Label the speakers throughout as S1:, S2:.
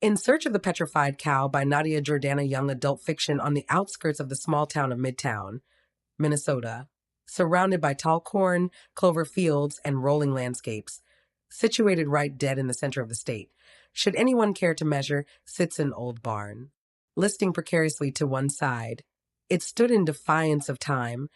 S1: In Search of the Petrified Cow by Nadia Giordana, young adult fiction on the outskirts of the small town of Midtown, Minnesota, surrounded by tall corn, clover fields, and rolling landscapes, situated right dead in the center of the state. Should anyone care to measure, sits an old barn. Listing precariously to one side, it stood in defiance of time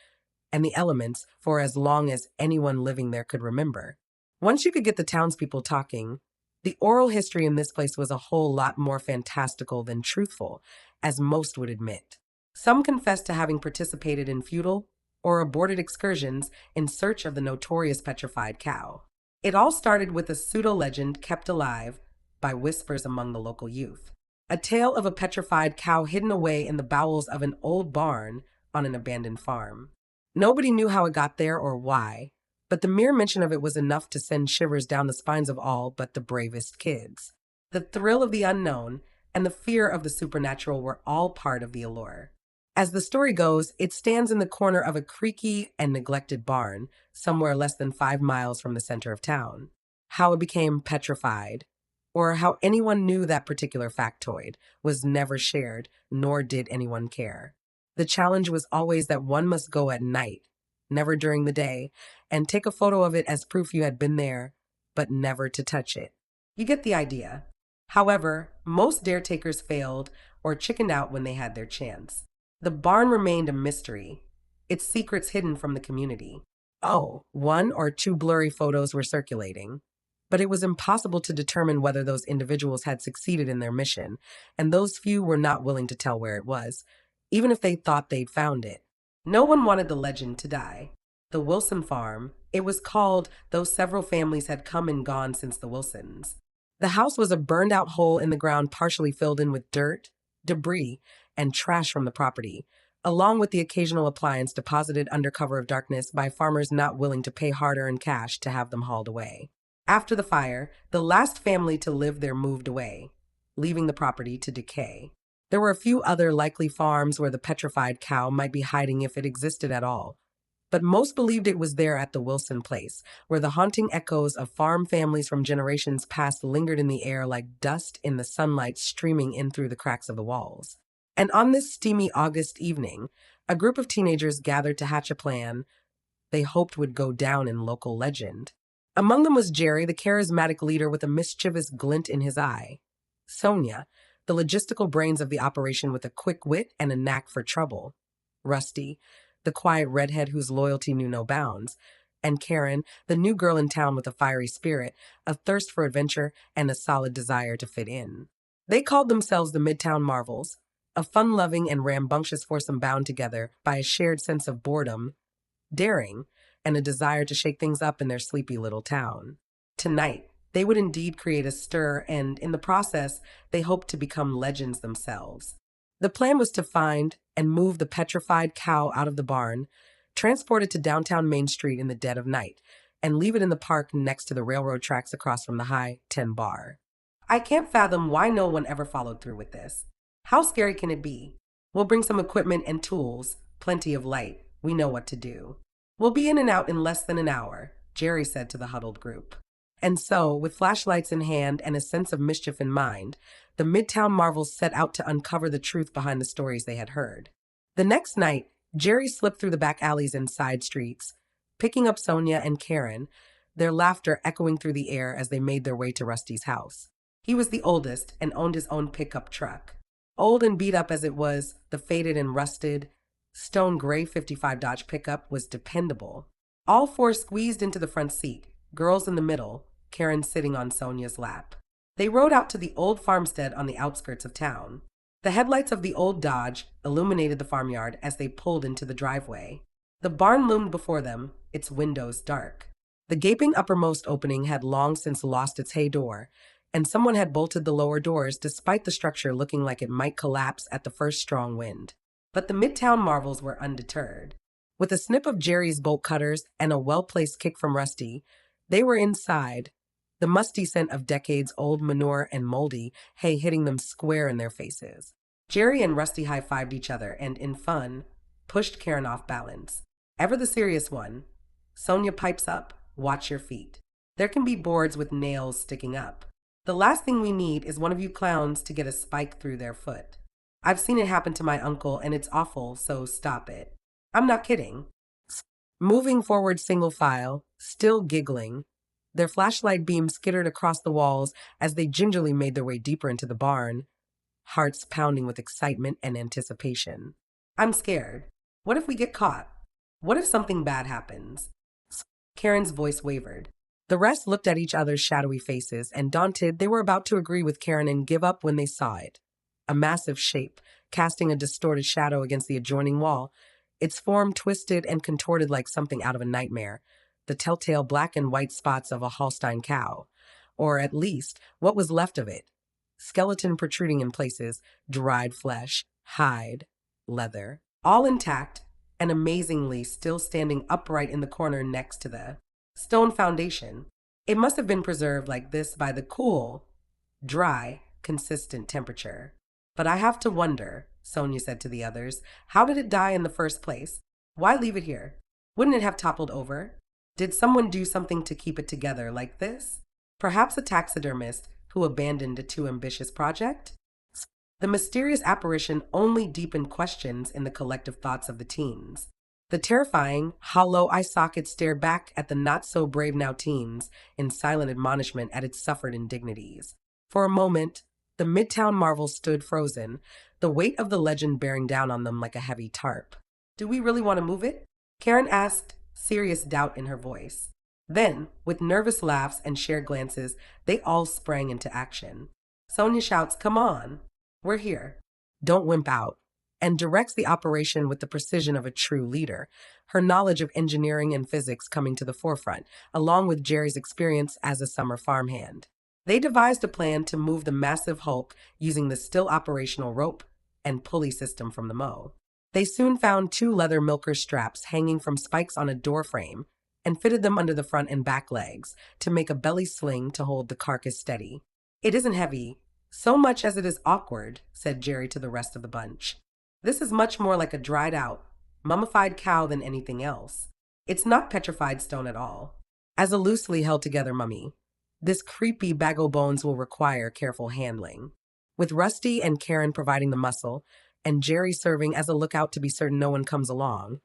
S1: and the elements for as long as anyone living there could remember. Once you could get the townspeople talking, the oral history in this place was a whole lot more fantastical than truthful, as most would admit. Some confessed to having participated in futile or aborted excursions in search of the notorious petrified cow. It all started with a pseudo-legend kept alive by whispers among the local youth. A tale of a petrified cow hidden away in the bowels of an old barn on an abandoned farm. Nobody knew how it got there or why, but the mere mention of it was enough to send shivers down the spines of all but the bravest kids. The thrill of the unknown and the fear of the supernatural were all part of the allure. As the story goes, it stands in the corner of a creaky and neglected barn, somewhere less than 5 miles from the center of town. How it became petrified, or how anyone knew that particular factoid, was never shared, nor did anyone care. The challenge was always that one must go at night, never during the day, and take a photo of it as proof you had been there, but never to touch it. You get the idea. However, most dare-takers failed or chickened out when they had their chance. The barn remained a mystery, its secrets hidden from the community. Oh, 1 or 2 blurry photos were circulating, but it was impossible to determine whether those individuals had succeeded in their mission, and those few were not willing to tell where it was, even if they thought they'd found it. No one wanted the legend to die. The Wilson farm, it was called, though several families had come and gone since the Wilsons. The house was a burned-out hole in the ground partially filled in with dirt, debris, and trash from the property, along with the occasional appliance deposited under cover of darkness by farmers not willing to pay hard-earned cash to have them hauled away. After the fire, the last family to live there moved away, leaving the property to decay. There were a few other likely farms where the petrified cow might be hiding if it existed at all, but most believed it was there at the Wilson place, where the haunting echoes of farm families from generations past lingered in the air like dust in the sunlight streaming in through the cracks of the walls. And on this steamy August evening, a group of teenagers gathered to hatch a plan they hoped would go down in local legend. Among them was Jerry, the charismatic leader with a mischievous glint in his eye. Sonia, the logistical brains of the operation with a quick wit and a knack for trouble. Rusty, the quiet redhead whose loyalty knew no bounds. And Karen, the new girl in town with a fiery spirit, a thirst for adventure, and a solid desire to fit in. They called themselves the Midtown Marvels, a fun-loving and rambunctious foursome bound together by a shared sense of boredom, daring, and a desire to shake things up in their sleepy little town. Tonight, they would indeed create a stir, and in the process, they hoped to become legends themselves. The plan was to find and move the petrified cow out of the barn, transport it to downtown Main Street in the dead of night, and leave it in the park next to the railroad tracks across from the High 10 bar. I can't fathom why no one ever followed through with this. How scary can it be? We'll bring some equipment and tools, plenty of light. We know what to do. We'll be in and out in less than an hour, Jerry said to the huddled group. And so, with flashlights in hand and a sense of mischief in mind, the Midtown Marvels set out to uncover the truth behind the stories they had heard. The next night, Jerry slipped through the back alleys and side streets, picking up Sonia and Karen, their laughter echoing through the air as they made their way to Rusty's house. He was the oldest and owned his own pickup truck. Old and beat up as it was, the faded and rusted, stone gray 55 Dodge pickup was dependable. All 4 squeezed into the front seat, girls in the middle, Karen sitting on Sonia's lap. They rode out to the old farmstead on the outskirts of town. The headlights of the old Dodge illuminated the farmyard as they pulled into the driveway. The barn loomed before them, its windows dark. The gaping uppermost opening had long since lost its hay door, and someone had bolted the lower doors despite the structure looking like it might collapse at the first strong wind. But the Midtown Marvels were undeterred. With a snip of Jerry's bolt cutters and a well-placed kick from Rusty, they were inside, the musty scent of decades-old manure and moldy hay hitting them square in their faces. Jerry and Rusty high-fived each other and, in fun, pushed Karen off balance. Ever the serious one, Sonia pipes up, watch your feet. There can be boards with nails sticking up. The last thing we need is one of you clowns to get a spike through their foot. I've seen it happen to my uncle, and it's awful, so stop it. I'm not kidding. Moving forward single file, still giggling, their flashlight beam skittered across the walls as they gingerly made their way deeper into the barn, hearts pounding with excitement and anticipation. I'm scared. What if we get caught? What if something bad happens? Karen's voice wavered. The rest looked at each other's shadowy faces, and daunted, they were about to agree with Karen and give up when they saw it. A massive shape, casting a distorted shadow against the adjoining wall, its form twisted and contorted like something out of a nightmare, the telltale black and white spots of a Holstein cow, or at least what was left of it. Skeleton protruding in places, dried flesh, hide, leather, all intact, and amazingly still standing upright in the corner next to the stone foundation. It must have been preserved like this by the cool, dry, consistent temperature. But I have to wonder, Sonia said to the others, how did it die in the first place? Why leave it here? Wouldn't it have toppled over? Did someone do something to keep it together like this? Perhaps a taxidermist who abandoned a too ambitious project? The mysterious apparition only deepened questions in the collective thoughts of the teens. The terrifying, hollow eye socket stared back at the not-so-brave now teens in silent admonishment at its suffered indignities. For a moment, the Midtown marvel stood frozen, the weight of the legend bearing down on them like a heavy tarp. Do we really want to move it? Karen asked, serious doubt in her voice. Then, with nervous laughs and shared glances, they all sprang into action. Sonia shouts, "Come on! We're here. Don't wimp out," and directs the operation with the precision of a true leader, her knowledge of engineering and physics coming to the forefront, along with Jerry's experience as a summer farmhand. They devised a plan to move the massive hulk using the still operational rope and pulley system from the mow. They soon found two leather milker straps hanging from spikes on a door frame and fitted them under the front and back legs to make a belly sling to hold the carcass steady. "It isn't heavy, so much as it is awkward," said Jerry to the rest of the bunch. "This is much more like a dried out, mummified cow than anything else. It's not petrified stone at all. As a loosely held together mummy, this creepy bag o' bones will require careful handling." With Rusty and Karen providing the muscle, and Jerry serving as a lookout to be certain no one comes along,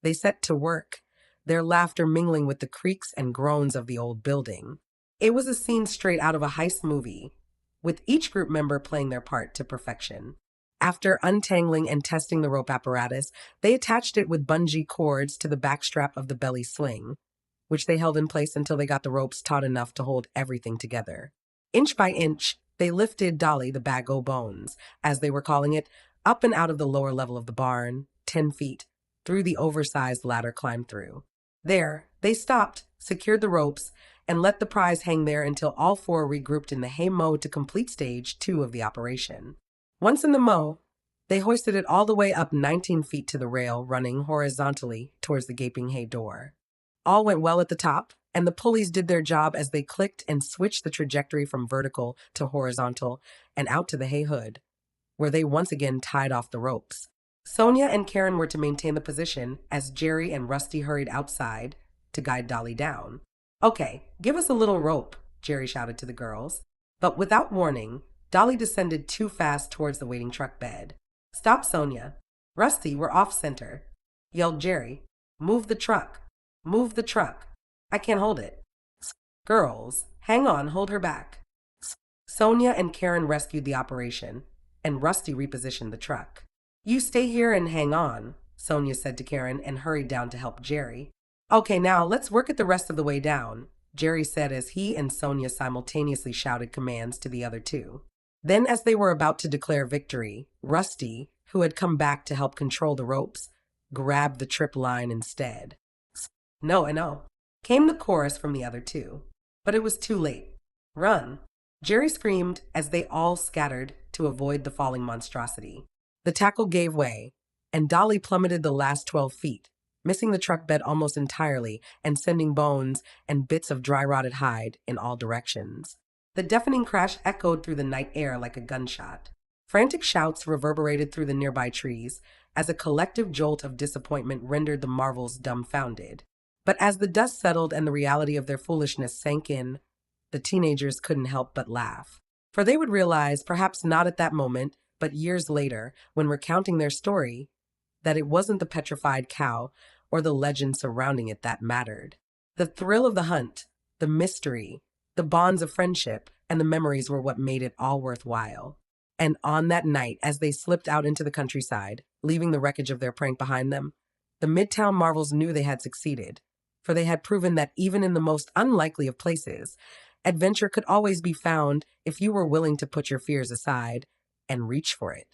S1: they set to work, their laughter mingling with the creaks and groans of the old building. It was a scene straight out of a heist movie, with each group member playing their part to perfection. After untangling and testing the rope apparatus, they attached it with bungee cords to the backstrap of the belly sling, which they held in place until they got the ropes taut enough to hold everything together. Inch by inch, they lifted Dolly, the bag o' bones, as they were calling it, up and out of the lower level of the barn, 10 feet, through the oversized ladder climbed through. There, they stopped, secured the ropes, and let the prize hang there until all four regrouped in the hay mow to complete stage 2 of the operation. Once in the mow, they hoisted it all the way up 19 feet to the rail, running horizontally towards the gaping hay door. All went well at the top, and the pulleys did their job as they clicked and switched the trajectory from vertical to horizontal and out to the hay hood, where they once again tied off the ropes. Sonia and Karen were to maintain the position as Jerry and Rusty hurried outside to guide Dolly down. "Okay, give us a little rope," Jerry shouted to the girls. But without warning, Dolly descended too fast towards the waiting truck bed. "Stop, Sonia. Rusty, we're off center," yelled Jerry. "Move the truck. Move the truck. I can't hold it." "Girls, hang on, hold her back." Sonia and Karen rescued the operation, and Rusty repositioned the truck. "You stay here and hang on," Sonia said to Karen and hurried down to help Jerry. "Okay, now let's work it the rest of the way down," Jerry said as he and Sonia simultaneously shouted commands to the other two. Then, as they were about to declare victory, Rusty, who had come back to help control the ropes, grabbed the trip line instead. "No, I know," came the chorus from the other two. But it was too late. "Run!" Jerry screamed as they all scattered to avoid the falling monstrosity. The tackle gave way, and Dolly plummeted the last 12 feet, missing the truck bed almost entirely and sending bones and bits of dry-rotted hide in all directions. The deafening crash echoed through the night air like a gunshot. Frantic shouts reverberated through the nearby trees as a collective jolt of disappointment rendered the marvels dumbfounded. But as the dust settled and the reality of their foolishness sank in, The teenagers couldn't help but laugh, for they would realize, perhaps not at that moment, but years later, when recounting their story, that it wasn't the petrified cow or the legend surrounding it that mattered. The thrill of the hunt, the mystery, the bonds of friendship, and the memories were what made it all worthwhile. And on that night, as they slipped out into the countryside, leaving the wreckage of their prank behind them, the Midtown Marvels knew they had succeeded, for they had proven that even in the most unlikely of places, adventure could always be found if you were willing to put your fears aside and reach for it.